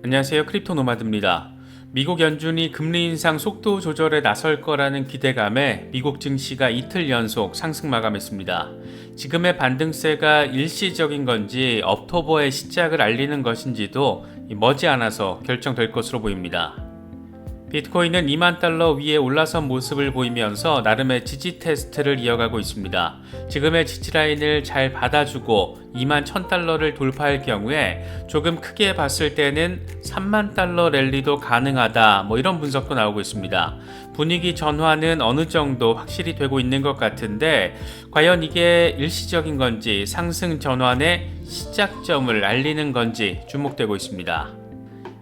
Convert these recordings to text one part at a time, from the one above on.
안녕하세요. 크립토 노마드입니다. 미국 연준이 금리 인상 속도 조절에 나설 거라는 기대감에 미국 증시가 이틀 연속 상승 마감했습니다. 지금의 반등세가 일시적인 건지 억토버의 시작을 알리는 것인지도 머지않아서 결정될 것으로 보입니다. 비트코인은 2만 달러 위에 올라선 모습을 보이면서 나름의 지지 테스트를 이어가고 있습니다. 지금의 지지라인을 잘 받아주고 2만 1000달러를 돌파할 경우에 조금 크게 봤을 때는 3만 달러 랠리도 가능하다, 이런 분석도 나오고 있습니다. 분위기 전환은 어느 정도 확실히 되고 있는 것 같은데 과연 이게 일시적인 건지 상승 전환의 시작점을 알리는 건지 주목되고 있습니다.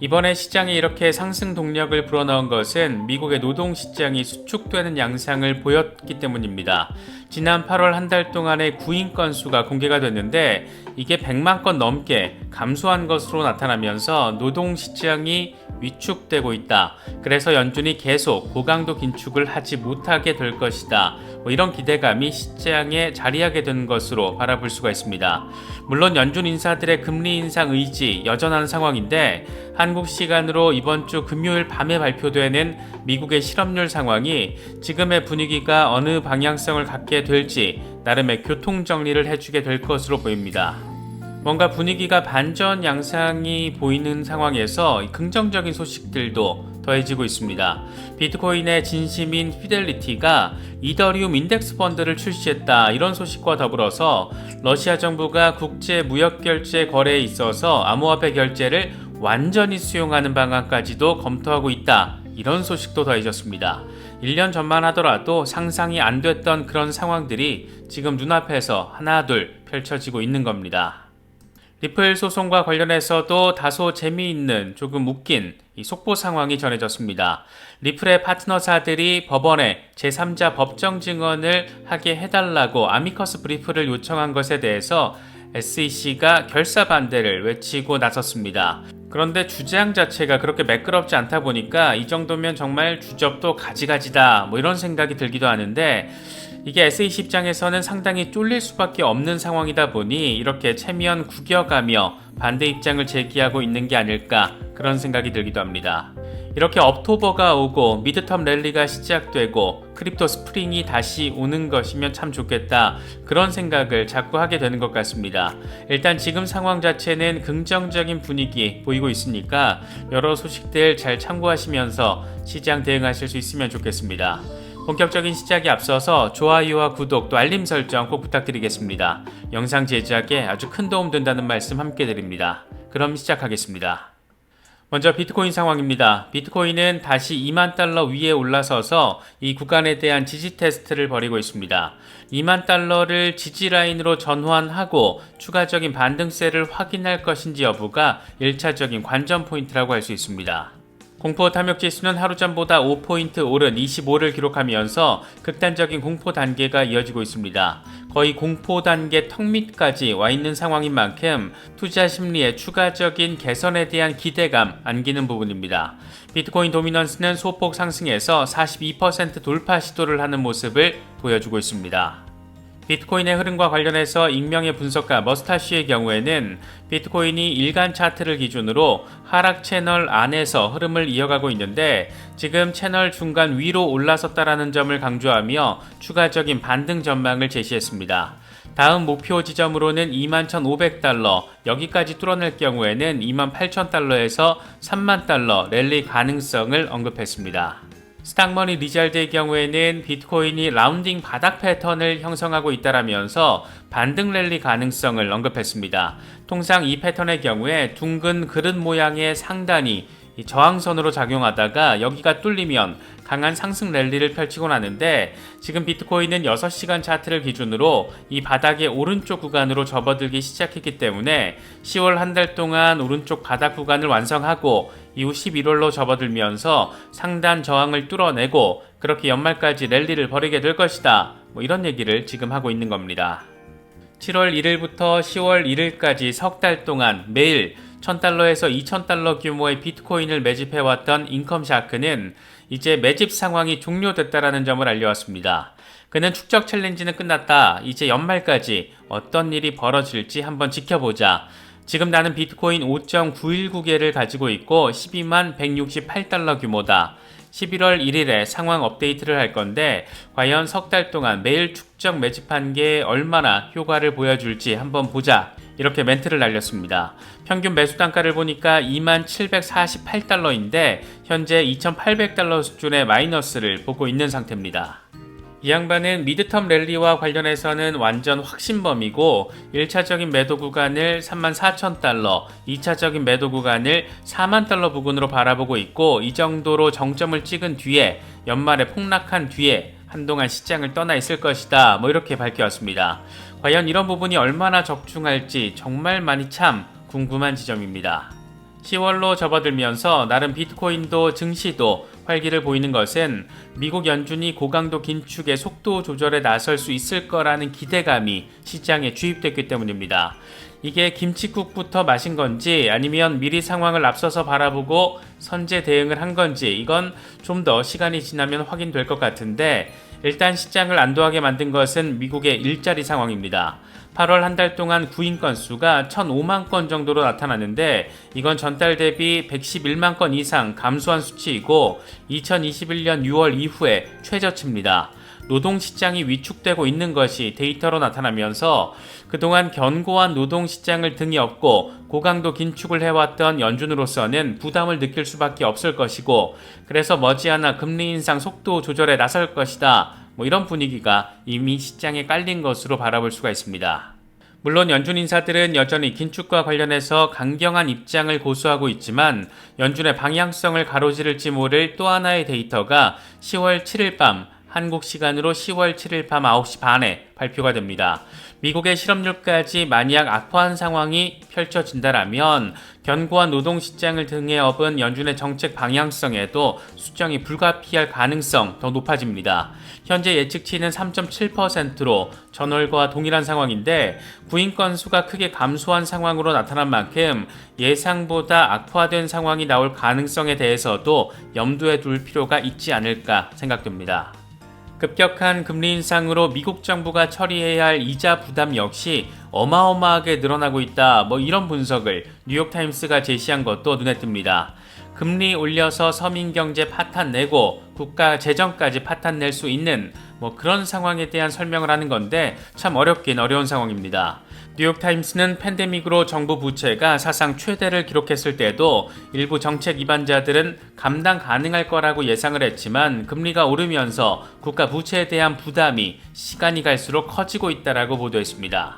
이번에 시장에 이렇게 상승 동력을 불어넣은 것은 미국의 노동시장이 수축되는 양상을 보였기 때문입니다. 지난 8월 한 달 동안의 구인 건수가 공개가 됐는데 이게 100만 건 넘게 감소한 것으로 나타나면서 노동시장이 위축되고 있다. 그래서 연준이 계속 고강도 긴축을 하지 못하게 될 것이다. 이런 기대감이 시장에 자리하게 된 것으로 바라볼 수가 있습니다. 물론 연준 인사들의 금리 인상 의지 여전한 상황인데 한국 시간으로 이번 주 금요일 밤에 발표되는 미국의 실업률 상황이 지금의 분위기가 어느 방향성을 갖게 될지 나름의 교통 정리를 해주게 될 것으로 보입니다. 뭔가 분위기가 반전 양상이 보이는 상황에서 긍정적인 소식들도 더해지고 있습니다. 비트코인의 진심인 피델리티가 이더리움 인덱스 펀드를 출시했다, 이런 소식과 더불어서 러시아 정부가 국제 무역결제 거래에 있어서 암호화폐 결제를 완전히 수용하는 방안까지도 검토하고 있다, 이런 소식도 더해졌습니다. 1년 전만 하더라도 상상이 안 됐던 그런 상황들이 지금 눈앞에서 하나둘 펼쳐지고 있는 겁니다. 리플 소송과 관련해서도 다소 재미있는, 조금 웃긴 속보 상황이 전해졌습니다. 리플의 파트너사들이 법원에 제3자 법정 증언을 하게 해달라고 아미커스 브리프를 요청한 것에 대해서 SEC가 결사 반대를 외치고 나섰습니다. 그런데 주장 자체가 그렇게 매끄럽지 않다 보니까 이 정도면 정말 주접도 가지가지다, 이런 생각이 들기도 하는데 이게 SEC 입장에서는 상당히 쫄릴 수밖에 없는 상황이다 보니 이렇게 체면 구겨가며 반대 입장을 제기하고 있는 게 아닐까, 그런 생각이 들기도 합니다. 이렇게 억토버가 오고 미드텀 랠리가 시작되고 크립토 스프링이 다시 오는 것이면 참 좋겠다, 그런 생각을 자꾸 하게 되는 것 같습니다. 일단 지금 상황 자체는 긍정적인 분위기 보이고 있으니까 여러 소식들 잘 참고하시면서 시장 대응하실 수 있으면 좋겠습니다. 본격적인 시작에 앞서서 좋아요와 구독 또 알림 설정 꼭 부탁드리겠습니다. 영상 제작에 아주 큰 도움 된다는 말씀 함께 드립니다. 그럼 시작하겠습니다. 먼저 비트코인 상황입니다. 비트코인은 다시 2만 달러 위에 올라서서 이 구간에 대한 지지 테스트를 벌이고 있습니다. 2만 달러를 지지 라인으로 전환하고 추가적인 반등세를 확인할 것인지 여부가 1차적인 관전 포인트라고 할 수 있습니다. 공포 탐욕 지수는 하루 전보다 5포인트 오른 25를 기록하면서 극단적인 공포 단계가 이어지고 있습니다. 거의 공포 단계 턱 밑까지 와 있는 상황인 만큼 투자 심리의 추가적인 개선에 대한 기대감 안기는 부분입니다. 비트코인 도미넌스는 소폭 상승해서 42% 돌파 시도를 하는 모습을 보여주고 있습니다. 비트코인의 흐름과 관련해서 익명의 분석가 머스타쉬의 경우에는 비트코인이 일간 차트를 기준으로 하락 채널 안에서 흐름을 이어가고 있는데 지금 채널 중간 위로 올라섰다라는 점을 강조하며 추가적인 반등 전망을 제시했습니다. 다음 목표 지점으로는 21,500달러, 여기까지 뚫어낼 경우에는 28,000달러에서 3만 달러 랠리 가능성을 언급했습니다. 스탁머니 리잘드의 경우에는 비트코인이 라운딩 바닥 패턴을 형성하고 있다라면서 반등 랠리 가능성을 언급했습니다. 통상 이 패턴의 경우에 둥근 그릇 모양의 상단이 저항선으로 작용하다가 여기가 뚫리면 강한 상승 랠리를 펼치고 나는데 지금 비트코인은 6시간 차트를 기준으로 이 바닥의 오른쪽 구간으로 접어들기 시작했기 때문에 10월 한 달 동안 오른쪽 바닥 구간을 완성하고 이후 11월로 접어들면서 상단 저항을 뚫어내고 그렇게 연말까지 랠리를 벌이게 될 것이다, 이런 얘기를 지금 하고 있는 겁니다. 7월 1일부터 10월 1일까지 석 달 동안 매일 1000달러에서 2000달러 규모의 비트코인을 매집해왔던 인컴샤크는 이제 매집 상황이 종료됐다라는 점을 알려왔습니다. 그는 축적 챌린지는 끝났다. 이제 연말까지 어떤 일이 벌어질지 한번 지켜보자. 지금 나는 비트코인 5.919개를 가지고 있고 12만 168달러 규모다. 11월 1일에 상황 업데이트를 할 건데 과연 석 달 동안 매일 축적 매집한 게 얼마나 효과를 보여줄지 한번 보자. 이렇게 멘트를 날렸습니다. 평균 매수 단가를 보니까 2748달러인데 현재 2800달러 수준의 마이너스를 보고 있는 상태입니다. 이 양반은 미드텀 랠리와 관련해서는 완전 확신범이고 1차적인 매도 구간을 34,000달러, 2차적인 매도 구간을 4만달러 부근으로 바라보고 있고 이 정도로 정점을 찍은 뒤에 연말에 폭락한 뒤에 한동안 시장을 떠나 있을 것이다. 이렇게 밝혀왔습니다. 과연 이런 부분이 얼마나 적중할지 정말 많이 참 궁금한 지점입니다. 10월로 접어들면서 나름 비트코인도 증시도 활기를 보이는 것은 미국 연준이 고강도 긴축의 속도 조절에 나설 수 있을 거라는 기대감이 시장에 주입됐기 때문입니다. 이게 김칫국부터 마신 건지 아니면 미리 상황을 앞서서 바라보고 선제 대응을 한 건지 이건 좀 더 시간이 지나면 확인될 것 같은데 일단 시장을 안도하게 만든 것은 미국의 일자리 상황입니다. 8월 한 달 동안 구인 건수가 1,005만 건 정도로 나타났는데 이건 전달 대비 111만 건 이상 감소한 수치이고 2021년 6월 이후에 최저치입니다. 노동시장이 위축되고 있는 것이 데이터로 나타나면서 그동안 견고한 노동시장을 등에 업고 고강도 긴축을 해왔던 연준으로서는 부담을 느낄 수밖에 없을 것이고 그래서 머지않아 금리 인상 속도 조절에 나설 것이다. 이런 분위기가 이미 시장에 깔린 것으로 바라볼 수가 있습니다. 물론 연준 인사들은 여전히 긴축과 관련해서 강경한 입장을 고수하고 있지만 연준의 방향성을 가로지를지 모를 또 하나의 데이터가 10월 7일 밤 한국 시간으로 10월 7일 밤 9시 반에 발표가 됩니다. 미국의 실업률까지 만약 악화한 상황이 펼쳐진다라면 견고한 노동시장을 등에 업은 연준의 정책 방향성에도 수정이 불가피할 가능성 더 높아집니다. 현재 예측치는 3.7%로 전월과 동일한 상황인데 구인 건수가 크게 감소한 상황으로 나타난 만큼 예상보다 악화된 상황이 나올 가능성에 대해서도 염두에 둘 필요가 있지 않을까 생각됩니다. 급격한 금리 인상으로 미국 정부가 처리해야 할 이자 부담 역시 어마어마하게 늘어나고 있다. 이런 분석을 뉴욕타임스가 제시한 것도 눈에 띕니다. 금리 올려서 서민 경제 파탄 내고 국가 재정까지 파탄 낼 수 있는 그런 상황에 대한 설명을 하는 건데 참 어렵긴 어려운 상황입니다. 뉴욕타임스는 팬데믹으로 정부 부채가 사상 최대를 기록했을 때도 일부 정책 위반자들은 감당 가능할 거라고 예상을 했지만 금리가 오르면서 국가 부채에 대한 부담이 시간이 갈수록 커지고 있다라고 보도했습니다.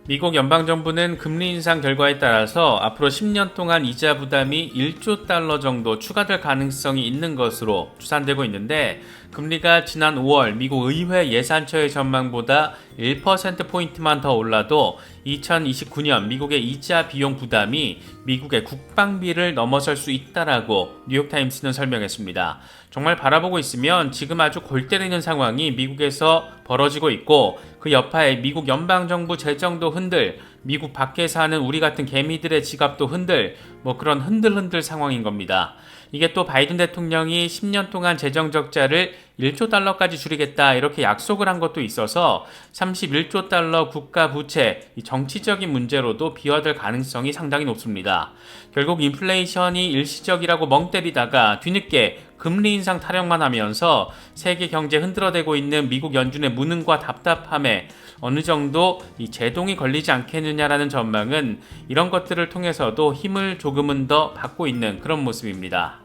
미국 연방정부는 금리 인상 결과에 따라서 앞으로 10년 동안 이자 부담이 1조 달러 정도 추가될 가능성이 있는 것으로 추산되고 있는데 금리가 지난 5월 미국 의회 예산처의 전망보다 1%포인트만 더 올라도 2029년 미국의 이자 비용 부담이 미국의 국방비를 넘어설 수 있다라고 뉴욕타임스는 설명했습니다. 정말 바라보고 있으면 지금 아주 골 때리는 상황이 미국에서 벌어지고 있고 그 여파에 미국 연방정부 재정도 흔들, 미국 밖에 사는 우리 같은 개미들의 지갑도 흔들, 그런 흔들흔들 상황인 겁니다. 이게 또 바이든 대통령이 10년 동안 재정 적자를 1조 달러까지 줄이겠다 이렇게 약속을 한 것도 있어서 31조 달러 국가 부채, 이 정치적인 문제로도 비화될 가능성이 상당히 높습니다. 결국 인플레이션이 일시적이라고 멍 때리다가 뒤늦게 금리 인상 타령만 하면서 세계 경제 흔들어대고 있는 미국 연준의 무능과 답답함에 어느 정도 이 제동이 걸리지 않겠느냐라는 전망은 이런 것들을 통해서도 힘을 조금은 더 받고 있는 그런 모습입니다.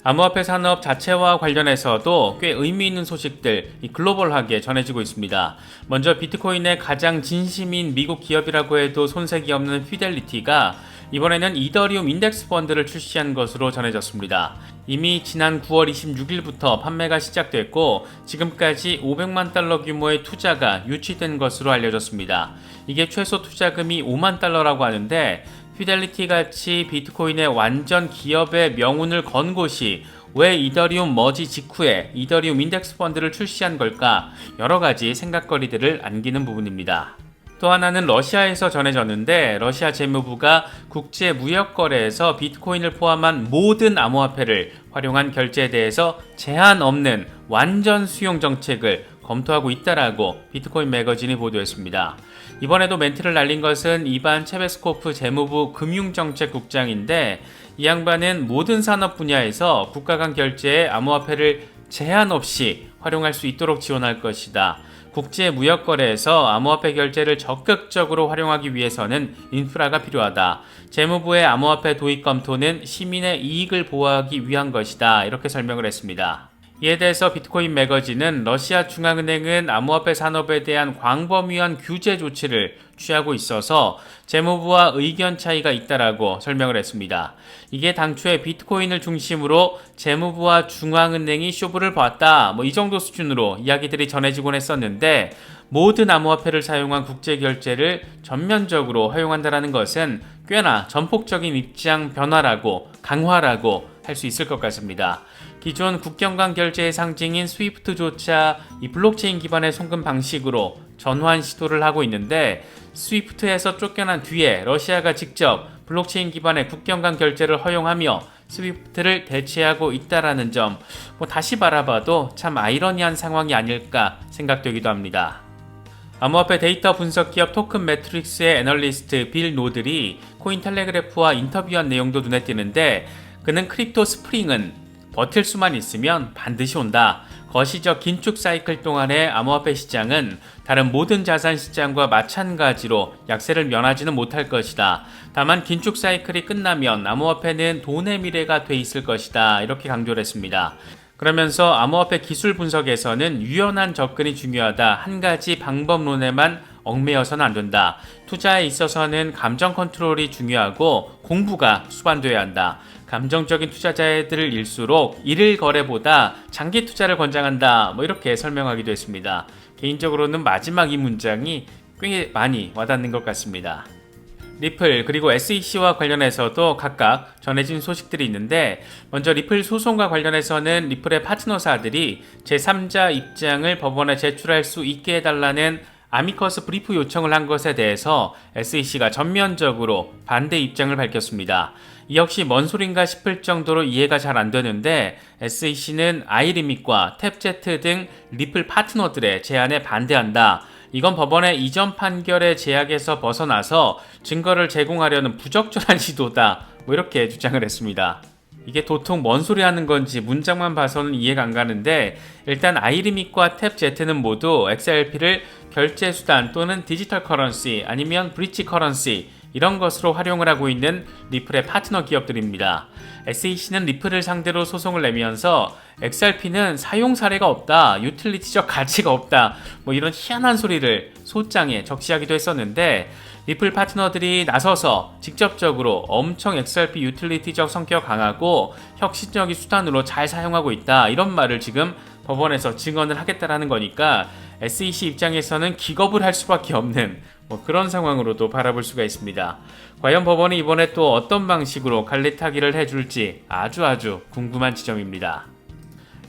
암호화폐 산업 자체와 관련해서도 꽤 의미 있는 소식들 글로벌하게 전해지고 있습니다. 먼저 비트코인의 가장 진심인 미국 기업이라고 해도 손색이 없는 피델리티가 이번에는 이더리움 인덱스 펀드를 출시한 것으로 전해졌습니다. 이미 지난 9월 26일부터 판매가 시작됐고 지금까지 500만 달러 규모의 투자가 유치된 것으로 알려졌습니다. 이게 최소 투자금이 5만 달러라고 하는데 피델리티 같이 비트코인의 완전 기업의 명운을 건 곳이 왜 이더리움 머지 직후에 이더리움 인덱스 펀드를 출시한 걸까? 여러 가지 생각거리들을 안기는 부분입니다. 또 하나는 러시아에서 전해졌는데 러시아 재무부가 국제 무역 거래에서 비트코인을 포함한 모든 암호화폐를 활용한 결제에 대해서 제한 없는 완전 수용 정책을 검토하고 있다라고 비트코인 매거진이 보도했습니다. 이번에도 멘트를 날린 것은 이반 체베스코프 재무부 금융정책국장인데, 이 양반은 모든 산업 분야에서 국가 간 결제에 암호화폐를 제한 없이 활용할 수 있도록 지원할 것이다. 국제 무역 거래에서 암호화폐 결제를 적극적으로 활용하기 위해서는 인프라가 필요하다. 재무부의 암호화폐 도입 검토는 시민의 이익을 보호하기 위한 것이다. 이렇게 설명을 했습니다. 이에 대해서 비트코인 매거진은 러시아 중앙은행은 암호화폐 산업에 대한 광범위한 규제 조치를 취하고 있어서 재무부와 의견 차이가 있다라고 설명을 했습니다. 이게 당초에 비트코인을 중심으로 재무부와 중앙은행이 쇼부를 봤다, 이 정도 수준으로 이야기들이 전해지곤 했었는데, 모든 암호화폐를 사용한 국제결제를 전면적으로 허용한다는 것은 꽤나 전폭적인 입장 변화라고, 강화라고 할 수 있을 것 같습니다. 기존 국경 간 결제의 상징인 스위프트조차 이 블록체인 기반의 송금 방식으로 전환 시도를 하고 있는데, 스위프트에서 쫓겨난 뒤에 러시아가 직접 블록체인 기반의 국경 간 결제를 허용하며 스위프트를 대체하고 있다라는 점, 다시 바라봐도 참 아이러니한 상황이 아닐까 생각되기도 합니다. 암호화폐 데이터 분석 기업 토큰 매트릭스의 애널리스트 빌 노들이 코인텔레그래프와 인터뷰한 내용도 눈에 띄는데, 그는 크립토 스프링은 버틸 수만 있으면 반드시 온다. 거시적 긴축 사이클 동안의 암호화폐 시장은 다른 모든 자산 시장과 마찬가지로 약세를 면하지는 못할 것이다. 다만 긴축 사이클이 끝나면 암호화폐는 돈의 미래가 돼 있을 것이다. 이렇게 강조를 했습니다. 그러면서 암호화폐 기술 분석에서는 유연한 접근이 중요하다. 한 가지 방법론에만 얽매여서는 안 된다. 투자에 있어서는 감정 컨트롤이 중요하고 공부가 수반돼야 한다. 감정적인 투자자들일수록 일일 거래보다 장기 투자를 권장한다. 이렇게 설명하기도 했습니다. 개인적으로는 마지막 이 문장이 꽤 많이 와닿는 것 같습니다. 리플 그리고 SEC와 관련해서도 각각 전해진 소식들이 있는데, 먼저 리플 소송과 관련해서는 리플의 파트너사들이 제3자 입장을 법원에 제출할 수 있게 해달라는 아미커스 브리프 요청을 한 것에 대해서 SEC가 전면적으로 반대 입장을 밝혔습니다. 이 역시 뭔 소린가 싶을 정도로 이해가 잘 안 되는데, SEC는 아이리밋과 탭제트 등 리플 파트너들의 제안에 반대한다. 이건 법원의 이전 판결의 제약에서 벗어나서 증거를 제공하려는 부적절한 시도다. 이렇게 주장을 했습니다. 이게 도통 뭔 소리 하는 건지 문장만 봐서는 이해가 안 가는데, 일단 아이리밋과 탭제트는 모두 XRP를 결제 수단 또는 디지털 커런시 아니면 브릿지 커런시 이런 것으로 활용을 하고 있는 리플의 파트너 기업들입니다. SEC는 리플을 상대로 소송을 내면서 XRP는 사용 사례가 없다, 유틸리티적 가치가 없다, 이런 희한한 소리를 소장에 적시하기도 했었는데, 리플 파트너들이 나서서 직접적으로 엄청 XRP 유틸리티적 성격 강하고 혁신적인 수단으로 잘 사용하고 있다, 이런 말을 지금 법원에서 증언을 하겠다라는 거니까 SEC 입장에서는 기겁을 할 수밖에 없는 그런 상황으로도 바라볼 수가 있습니다. 과연 법원이 이번에 또 어떤 방식으로 갈래타기를 해줄지 아주 궁금한 지점입니다.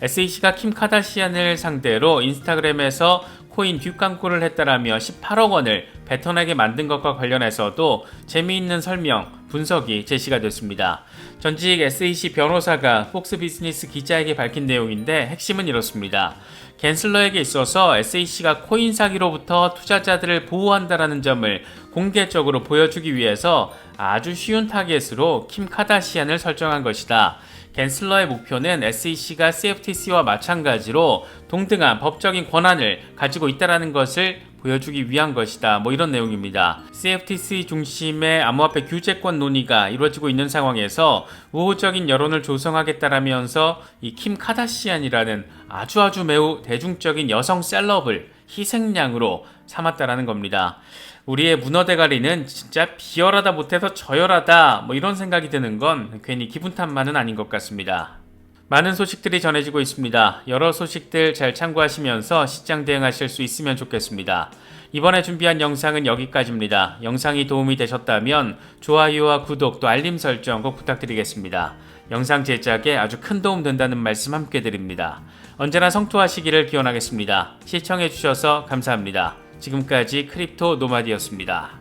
SEC가 킴 카다시안을 상대로 인스타그램에서 코인 뒷광고를 했다라며 18억 원을 뱉어내게 만든 것과 관련해서도 재미있는 설명, 분석이 제시가 됐습니다. 전직 SEC 변호사가 폭스 비즈니스 기자에게 밝힌 내용인데, 핵심은 이렇습니다. 갠슬러에게 있어서 SEC가 코인 사기로부터 투자자들을 보호한다는 점을 공개적으로 보여주기 위해서 아주 쉬운 타겟으로 킴 카다시안을 설정한 것이다. 갠슬러의 목표는 SEC가 CFTC와 마찬가지로 동등한 법적인 권한을 가지고 있다는 것을 보여주기 위한 것이다. 이런 내용입니다. CFTC 중심의 암호화폐 규제권 논의가 이루어지고 있는 상황에서 우호적인 여론을 조성하겠다라면서 이 킴 카다시안이라는 아주 매우 대중적인 여성 셀럽을 희생양으로 삼았다라는 겁니다. 우리의 문어대가리는 진짜 비열하다 못해서 저열하다, 이런 생각이 드는 건 괜히 기분 탓만은 아닌 것 같습니다. 많은 소식들이 전해지고 있습니다. 여러 소식들 잘 참고하시면서 시장 대응하실 수 있으면 좋겠습니다. 이번에 준비한 영상은 여기까지입니다. 영상이 도움이 되셨다면 좋아요와 구독 또 알림 설정 꼭 부탁드리겠습니다. 영상 제작에 아주 큰 도움 된다는 말씀 함께 드립니다. 언제나 성투하시기를 기원하겠습니다. 시청해주셔서 감사합니다. 지금까지 크립토 노마디였습니다.